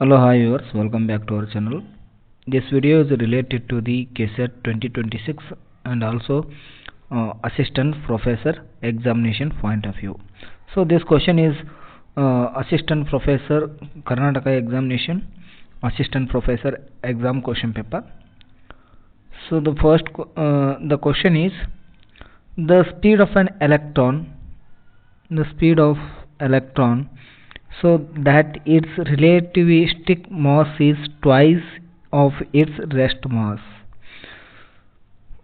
Hello, hi viewers, welcome back to our channel. This video is related to the KSET 2026 and also assistant professor examination point of view. So this question is assistant professor Karnataka examination, assistant professor exam question paper. So the first the question is the speed of an electron, so that its relativistic mass is twice of its rest mass.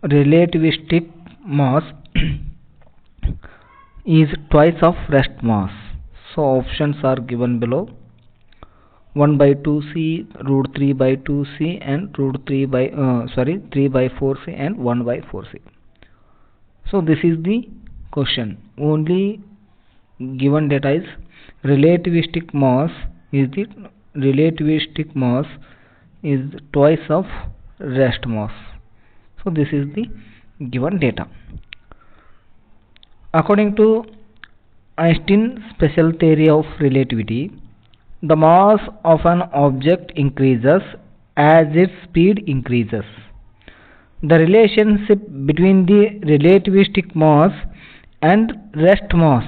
Relativistic mass is twice of rest mass. So options are given below: 1 by 2c, root 3 by 2c, and 3 by 4c and 1 by 4c. So this is the question. Only given data is relativistic mass is twice of rest mass. So this is the given data. According to Einstein's special theory of relativity, the mass of an object increases as its speed increases. The relationship between the relativistic mass and rest mass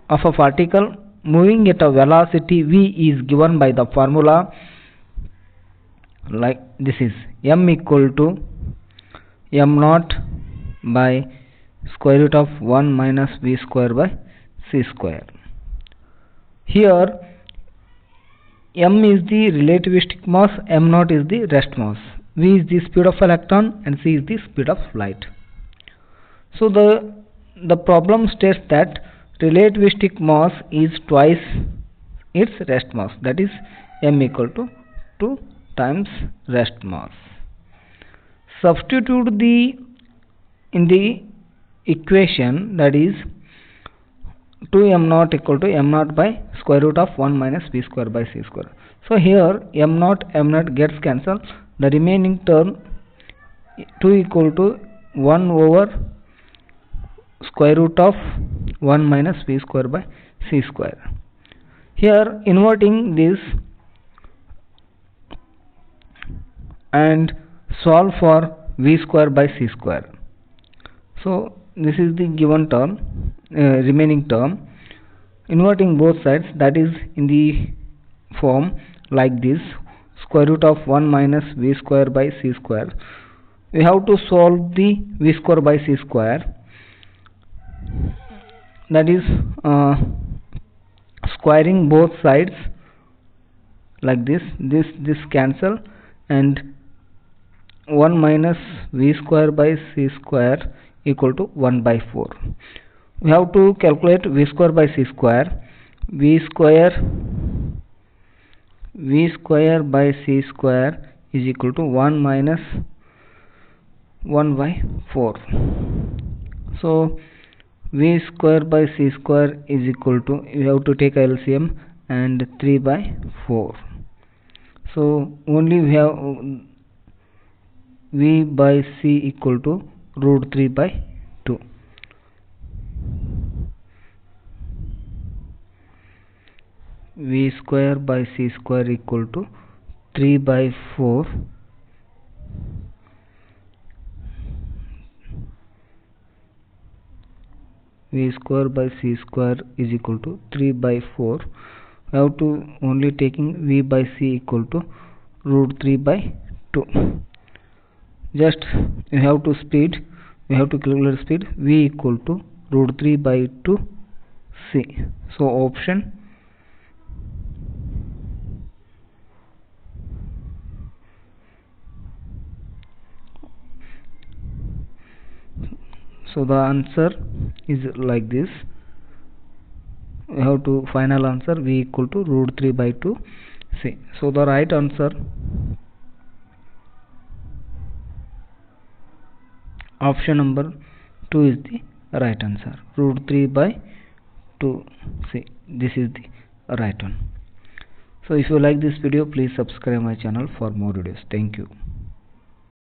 of a particle moving at a velocity v is given by the formula like this: is m equal to m naught by square root of 1 minus v square by c square. Here m is the relativistic mass, m naught is the rest mass, v is the speed of electron, and c is the speed of light. So the problem states that relativistic mass is twice its rest mass, that is m equal to 2 times rest mass. Substitute in the equation, that is 2m naught equal to m naught by square root of 1 minus v square by c square. So here m naught gets cancelled. The remaining term 2 equal to 1 over square root of 1 minus v square by c square. Here inverting this and solve for v square by c square. So this is the given term, remaining term. Inverting both sides, that is in the form like this: square root of 1 minus v square by c square. We have to solve the v square by c square, that is squaring both sides like this cancel, and 1 minus v square by c square equal to 1 by 4. We have to calculate v square by c square. V square by c square is equal to 1 minus 1 by 4. So v square by c square is equal to, we have to take LCM, and 3 by 4. So only we have v by c equal to root 3 by 2. V square by c square equal to 3 by 4. V square by c square is equal to 3 by 4. We have to only taking v by c equal to root 3 by 2. Just we have to calculate speed, v equal to root 3 by 2 c. So option so the answer is like this. We have to final answer v equal to root 3 by 2 c. So the right answer, option number 2 is the right answer, root 3 by 2 c. This is the right one. So if you like this video, please subscribe my channel for more videos. Thank you.